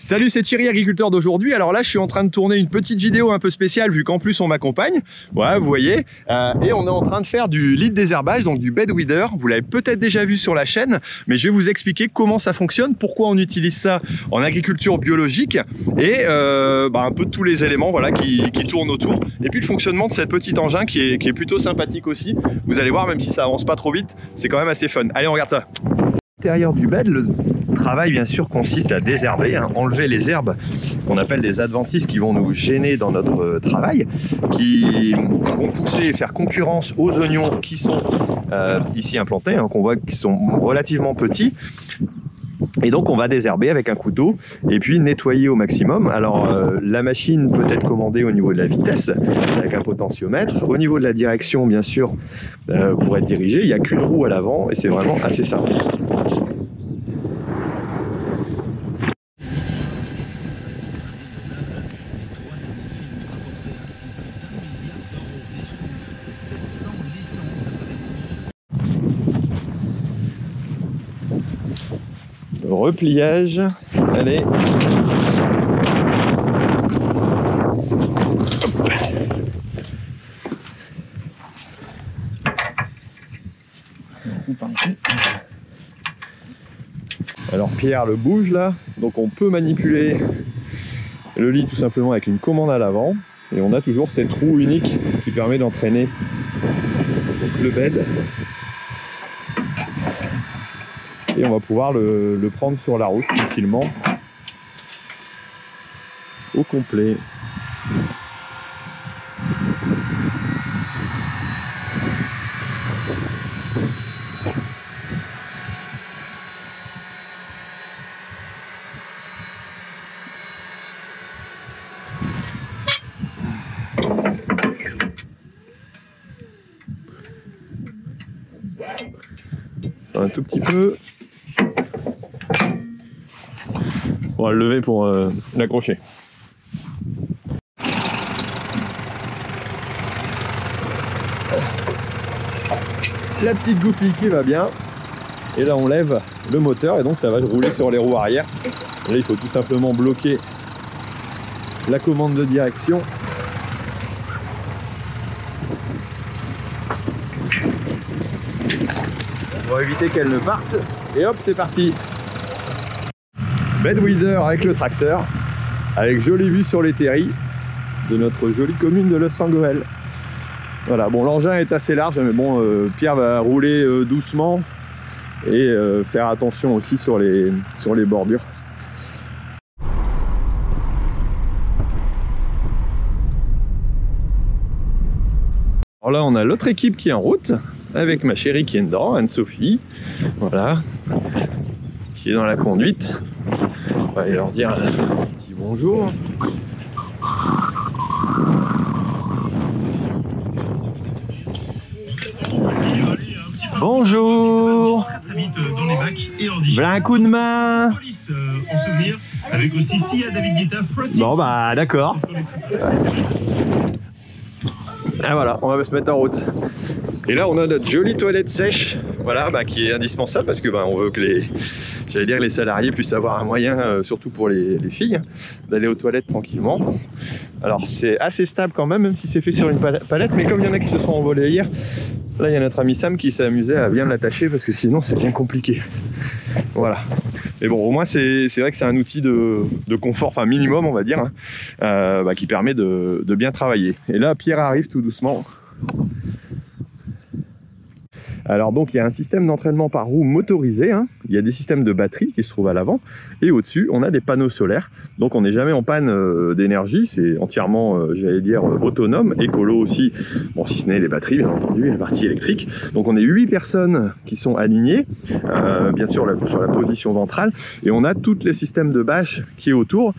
Salut, c'est Thierry, agriculteur d'aujourd'hui. Alors là, je suis en train de tourner une petite vidéo un peu spéciale vu qu'en plus on m'accompagne. Voilà, vous voyez. Et on est en train de faire du lead désherbage, donc du bed weeder. Vous l'avez peut-être déjà vu sur la chaîne, mais je vais vous expliquer comment ça fonctionne, pourquoi on utilise ça en agriculture biologique et un peu de tous les éléments voilà, qui tournent autour. Et puis le fonctionnement de cet petit engin qui est plutôt sympathique aussi. Vous allez voir, même si ça avance pas trop vite, c'est quand même assez fun. Allez, on regarde ça. À l'intérieur du bed, le travail bien sûr consiste à désherber, enlever les herbes qu'on appelle des adventices qui vont nous gêner dans notre travail, qui vont pousser et faire concurrence aux oignons qui sont ici implantés, qu'on voit qui sont relativement petits. Et donc on va désherber avec un couteau et puis nettoyer au maximum. Alors la machine peut être commandée au niveau de la vitesse avec un potentiomètre. Au niveau de la direction bien sûr pour être dirigé, il n'y a qu'une roue à l'avant et c'est vraiment assez simple. Repliage, allez. Hop. Alors Pierre le bouge là, donc on peut manipuler le lit tout simplement avec une commande à l'avant et on a toujours cette roue unique qui permet d'entraîner le bed. Et on va pouvoir le prendre sur la route tranquillement au complet. Un tout petit peu. On va le lever pour l'accrocher. La petite goupille qui va bien. Et là on lève le moteur et donc ça va rouler sur les roues arrière. Et là il faut tout simplement bloquer la commande de direction. On va éviter qu'elle ne parte. Et hop, c'est parti. Bed weeder avec le tracteur, avec jolie vue sur les terris de notre jolie commune de Los Sangoel. Voilà, bon l'engin est assez large, mais bon Pierre va rouler doucement et faire attention aussi sur les bordures. Alors là on a l'autre équipe qui est en route, avec ma chérie qui est dedans, Anne-Sophie, voilà, qui est dans la conduite. On va aller leur dire un petit bonjour. Bonjour. Très vite dans les bacs et en voilà un coup de main. Police en souvenir avec aussi Sia David Guetta. Bon bah d'accord. Ah voilà, on va se mettre en route. Et là on a notre jolie toilette sèche, voilà, qui est indispensable parce que on veut que les salariés puissent avoir un moyen, surtout pour les filles, d'aller aux toilettes tranquillement. Alors c'est assez stable quand même si c'est fait sur une palette, mais comme il y en a qui se sont envolés hier, là il y a notre ami Sam qui s'est amusé à bien l'attacher parce que sinon c'est bien compliqué. Voilà. Mais bon, au moins c'est vrai que c'est un outil de confort, enfin minimum on va dire, qui permet de bien travailler. Et là Pierre arrive tout doucement. Alors donc il y a un système d'entraînement par roue motorisé, il y a des systèmes de batterie qui se trouvent à l'avant et au-dessus on a des panneaux solaires, donc on n'est jamais en panne d'énergie, c'est entièrement j'allais dire autonome, écolo aussi, bon si ce n'est les batteries bien entendu, la partie électrique. Donc on est 8 personnes qui sont alignées, bien sûr sur la position ventrale, et on a tous les systèmes de bâche qui est autour,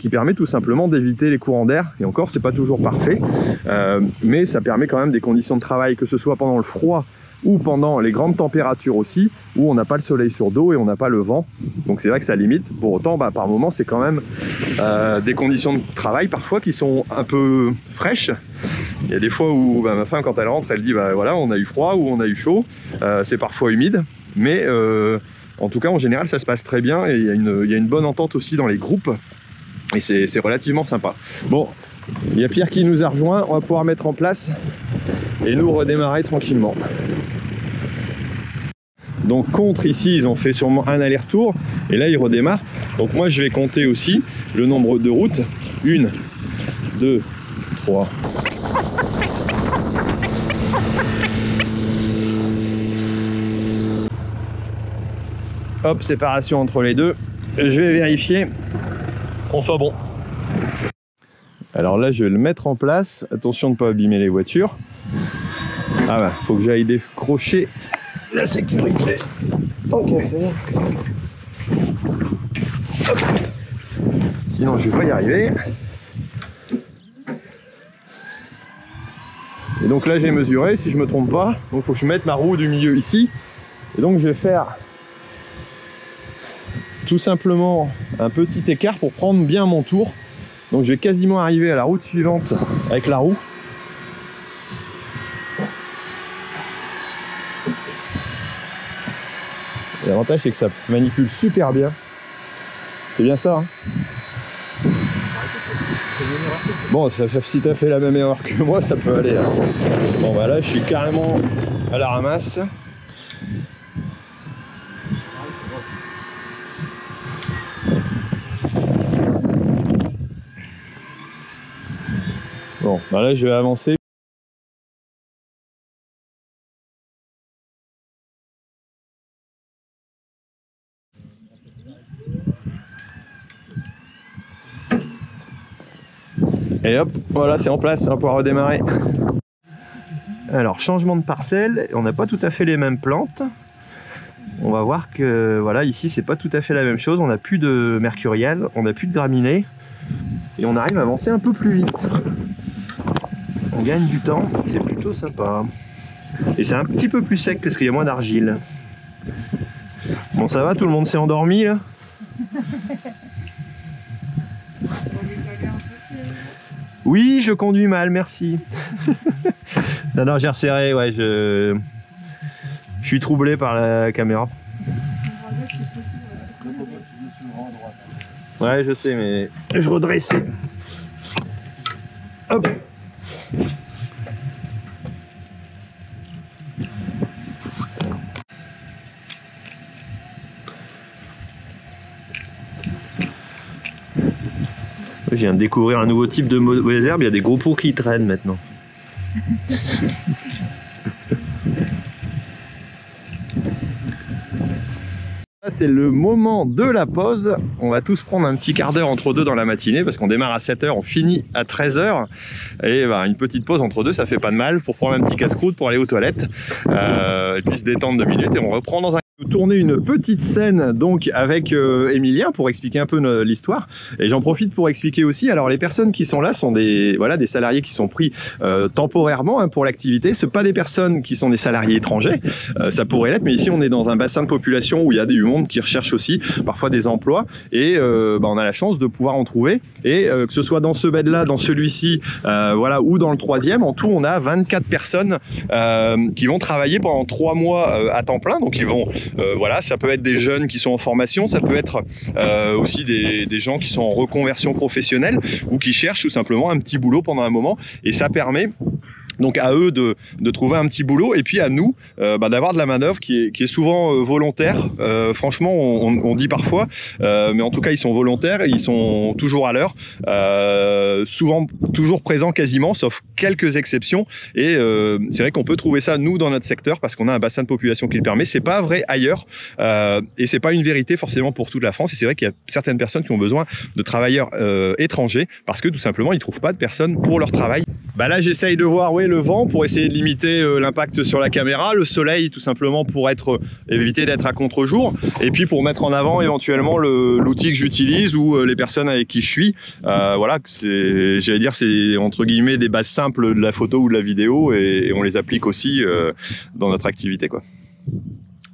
qui permet tout simplement d'éviter les courants d'air, et encore c'est pas toujours parfait, mais ça permet quand même des conditions de travail, que ce soit pendant le froid ou pendant les grandes températures aussi, où on n'a pas le soleil sur dos et on n'a pas le vent, donc c'est vrai que ça limite. Pour autant par moment c'est quand même des conditions de travail parfois qui sont un peu fraîches. Il y a des fois où ma femme quand elle rentre elle dit voilà on a eu froid ou on a eu chaud, c'est parfois humide, mais En tout cas, en général, ça se passe très bien et il y a une bonne entente aussi dans les groupes. Et c'est relativement sympa. Bon, il y a Pierre qui nous a rejoint, on va pouvoir mettre en place et nous redémarrer tranquillement. Donc contre ici, ils ont fait sûrement un aller-retour et là ils redémarrent. Donc moi je vais compter aussi le nombre de routes. 1, 2, 3. Hop, séparation entre les deux. Je vais vérifier qu'on soit bon. Alors là, je vais le mettre en place. Attention de ne pas abîmer les voitures. Ah bah, faut que j'aille décrocher la sécurité. Ok. Hop. Sinon, je vais pas y arriver. Et donc là, j'ai mesuré, si je me trompe pas. Donc, il faut que je mette ma roue du milieu ici. Et donc, je vais faire tout simplement un petit écart pour prendre bien mon tour. Donc je vais quasiment arriver à la route suivante avec la roue. L'avantage c'est que ça se manipule super bien. C'est bien ça hein. Bon, si tu as fait la même erreur que moi, ça peut aller. Hein. Bon bah là je suis carrément à la ramasse. Bon, bah là je vais avancer. Et hop, voilà, c'est en place, on va pouvoir redémarrer. Alors, changement de parcelle, on n'a pas tout à fait les mêmes plantes. On va voir que, voilà, ici, c'est pas tout à fait la même chose. On n'a plus de mercurial, on n'a plus de graminées. Et on arrive à avancer un peu plus vite. On gagne du temps, c'est plutôt sympa. Et c'est un petit peu plus sec parce qu'il y a moins d'argile. Bon, ça va, tout le monde s'est endormi, là? Oui, je conduis mal, merci. Non, non, j'ai resserré, ouais, je suis troublé par la caméra. Ouais, je sais, mais je redressais. Hop. Je viens de découvrir un nouveau type de mauvaise herbe, il y a des gros pots qui traînent maintenant. C'est le moment de la pause. On va tous prendre un petit quart d'heure entre deux dans la matinée parce qu'on démarre à 7 h, on finit à 13 h. Et bah, une petite pause entre deux, ça fait pas de mal pour prendre un petit casse-croûte pour aller aux toilettes et puis se détendre 2 minutes et on reprend dans un... Tourner une petite scène donc avec Emilien pour expliquer un peu l'histoire et j'en profite pour expliquer aussi, alors les personnes qui sont là sont des, voilà, des salariés qui sont pris temporairement hein, pour l'activité. C'est pas des personnes qui sont des salariés étrangers, ça pourrait l'être, mais ici on est dans un bassin de population où il y a du monde qui recherche aussi parfois des emplois et bah, on a la chance de pouvoir en trouver et que ce soit dans ce bed là, dans celui-ci voilà, ou dans le troisième, en tout on a 24 personnes qui vont travailler pendant 3 mois à temps plein, donc ils vont voilà, ça peut être des jeunes qui sont en formation, ça peut être aussi des gens qui sont en reconversion professionnelle ou qui cherchent tout simplement un petit boulot pendant un moment et ça permet donc à eux de trouver un petit boulot et puis à nous d'avoir de la manœuvre qui est souvent volontaire. Franchement on dit parfois mais en tout cas ils sont volontaires et ils sont toujours à l'heure, souvent toujours présents quasiment sauf quelques exceptions et c'est vrai qu'on peut trouver ça nous dans notre secteur parce qu'on a un bassin de population qui le permet. C'est pas vrai ailleurs et c'est pas une vérité forcément pour toute la France et c'est vrai qu'il y a certaines personnes qui ont besoin de travailleurs étrangers parce que tout simplement ils trouvent pas de personnes pour leur travail. Bah là j'essaye de voir le vent pour essayer de limiter l'impact sur la caméra, le soleil tout simplement pour éviter d'être à contre-jour et puis pour mettre en avant éventuellement l'outil que j'utilise ou les personnes avec qui je suis. Voilà, j'allais dire c'est entre guillemets des bases simples de la photo ou de la vidéo et on les applique aussi dans notre activité quoi.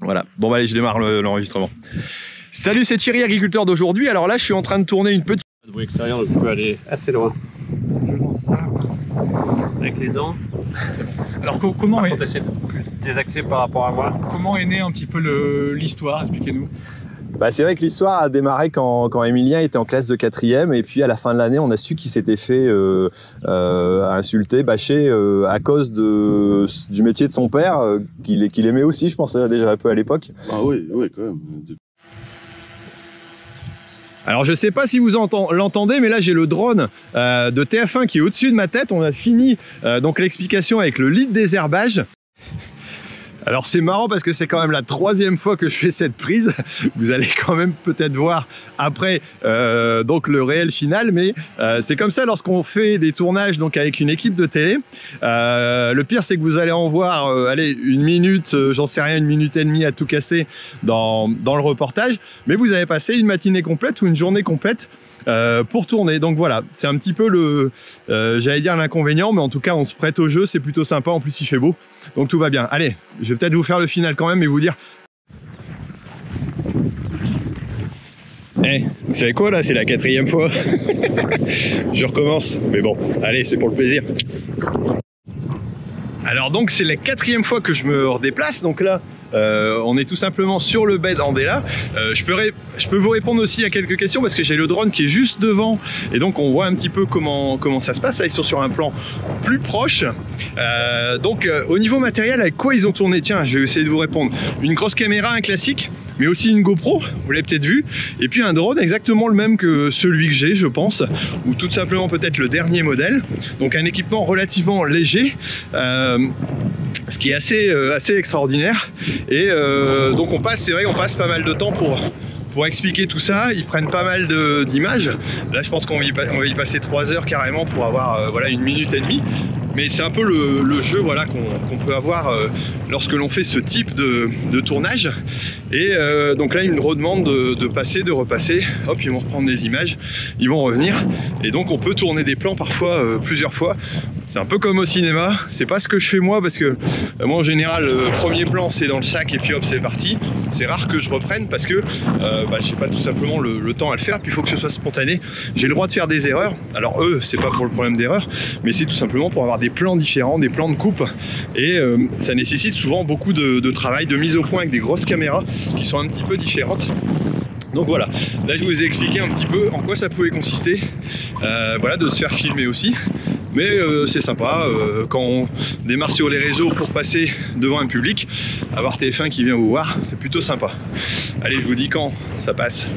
Voilà, bon bah allez je démarre l'enregistrement. Salut, c'est Thierry, agriculteur d'aujourd'hui. Alors là je suis en train de tourner une petite... Le bruit extérieur peut aller assez loin. Je lance ça avec les dents. Alors comment est... essayer de plus désaxer par rapport à moi. Comment est née un petit peu l'histoire? Expliquez-nous. Bah, c'est vrai que l'histoire a démarré quand Emilien était en classe de 4e, et puis à la fin de l'année on a su qu'il s'était fait insulter, bâcher à cause du métier de son père, qu'il aimait aussi, je pense déjà un peu à l'époque. Ah oui, quand même. Alors je sais pas si vous l'entendez, mais là j'ai le drone de TF1 qui est au-dessus de ma tête. On a fini donc l'explication avec le lit de désherbage. Alors c'est marrant parce que c'est quand même la 3e fois que je fais cette prise. Vous allez quand même peut-être voir après donc le réel final, mais c'est comme ça lorsqu'on fait des tournages donc avec une équipe de télé. Le pire c'est que vous allez en voir allez, une minute, j'en sais rien, 1 minute et demie à tout casser dans le reportage, mais vous avez passé une matinée complète ou une journée complète pour tourner. Donc voilà, c'est un petit peu le j'allais dire l'inconvénient, mais en tout cas on se prête au jeu, c'est plutôt sympa, en plus il fait beau, donc tout va bien. Allez, je vais peut-être vous faire le final quand même et vous dire vous savez quoi là, c'est la 4e fois. Je recommence, mais bon, allez, c'est pour le plaisir. Alors donc c'est la 4e fois que je me redéplace, donc là on est tout simplement sur le bed Andela. Je peux vous répondre aussi à quelques questions parce que j'ai le drone qui est juste devant et donc on voit un petit peu comment ça se passe. Là ils sont sur un plan plus proche. Donc au niveau matériel, avec quoi ils ont tourné? Tiens, je vais essayer de vous répondre. Une grosse caméra, un classique, mais aussi une GoPro, vous l'avez peut-être vu, et puis un drone exactement le même que celui que j'ai, je pense, ou tout simplement peut-être le dernier modèle. Donc un équipement relativement léger, ce qui est assez extraordinaire. Et donc on passe, c'est vrai, on passe pas mal de temps pour expliquer tout ça. Ils prennent pas mal d'images. Là je pense qu'on va y passer 3 heures carrément pour avoir voilà, 1 minute et demie. Mais c'est un peu le jeu voilà, qu'on peut avoir lorsque l'on fait ce type de tournage. Et donc là ils me redemandent de passer, de repasser. Hop, ils vont reprendre des images, ils vont revenir. Et donc on peut tourner des plans parfois plusieurs fois. C'est un peu comme au cinéma. C'est pas ce que je fais moi parce que moi en général le premier plan c'est dans le sac et puis hop c'est parti. C'est rare que je reprenne parce que j'ai pas tout simplement le temps à le faire. Puis il faut que ce soit spontané. J'ai le droit de faire des erreurs. Alors eux c'est pas pour le problème d'erreur, mais c'est tout simplement pour avoir des plans différents, des plans de coupe, et ça nécessite souvent beaucoup de travail, de mise au point avec des grosses caméras qui sont un petit peu différentes. Donc voilà, là je vous ai expliqué un petit peu en quoi ça pouvait consister, voilà, de se faire filmer aussi. Mais c'est sympa, quand on démarre sur les réseaux pour passer devant un public, avoir TF1 qui vient vous voir, c'est plutôt sympa. Allez, je vous dis quand ça passe.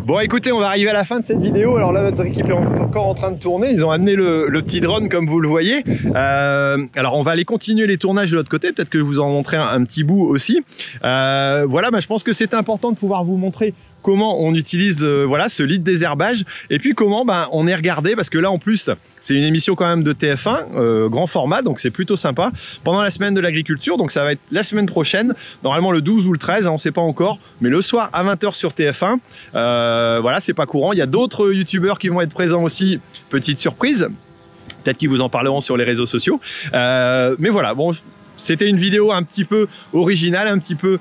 Bon écoutez, on va arriver à la fin de cette vidéo. Alors là notre équipe est encore en train de tourner. Ils ont amené le petit drone comme vous le voyez. Alors on va aller continuer les tournages de l'autre côté. Peut-être que je vous en montrerai un petit bout aussi. Voilà, je pense que c'est important de pouvoir vous montrer comment on utilise voilà, ce lit de désherbage et puis comment on est regardé, parce que là en plus c'est une émission quand même de TF1 grand format, donc c'est plutôt sympa pendant la semaine de l'agriculture. Donc ça va être la semaine prochaine, normalement le 12 ou le 13, on ne sait pas encore, mais le soir à 20 h sur TF1. Voilà, c'est pas courant. Il y a d'autres youtubeurs qui vont être présents aussi, petite surprise, peut-être qu'ils vous en parleront sur les réseaux sociaux, mais voilà, bon, c'était une vidéo un petit peu originale, un petit peu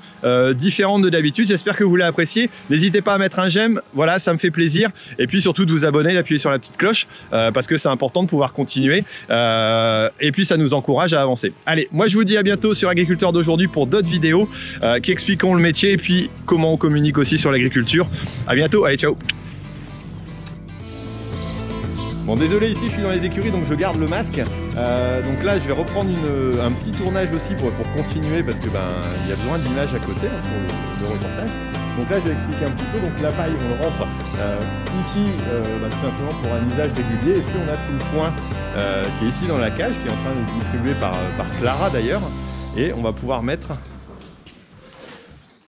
différente de d'habitude. J'espère que vous l'avez apprécié. N'hésitez pas à mettre un j'aime, voilà, ça me fait plaisir. Et puis surtout de vous abonner, d'appuyer sur la petite cloche parce que c'est important de pouvoir continuer. Et puis ça nous encourage à avancer. Allez, moi je vous dis à bientôt sur Agriculteur d'aujourd'hui pour d'autres vidéos qui expliqueront le métier et puis comment on communique aussi sur l'agriculture. À bientôt, allez, ciao. Bon, désolé, ici je suis dans les écuries donc je garde le masque. Donc là je vais reprendre un petit tournage aussi pour continuer parce que il y a besoin d'images à côté pour le reportage. Donc là je vais expliquer un petit peu. Donc la paille on le rentre ici tout simplement pour un usage régulier. Et puis on a tout le foin qui est ici dans la cage, qui est en train de distribuer par Clara d'ailleurs. Et on va pouvoir mettre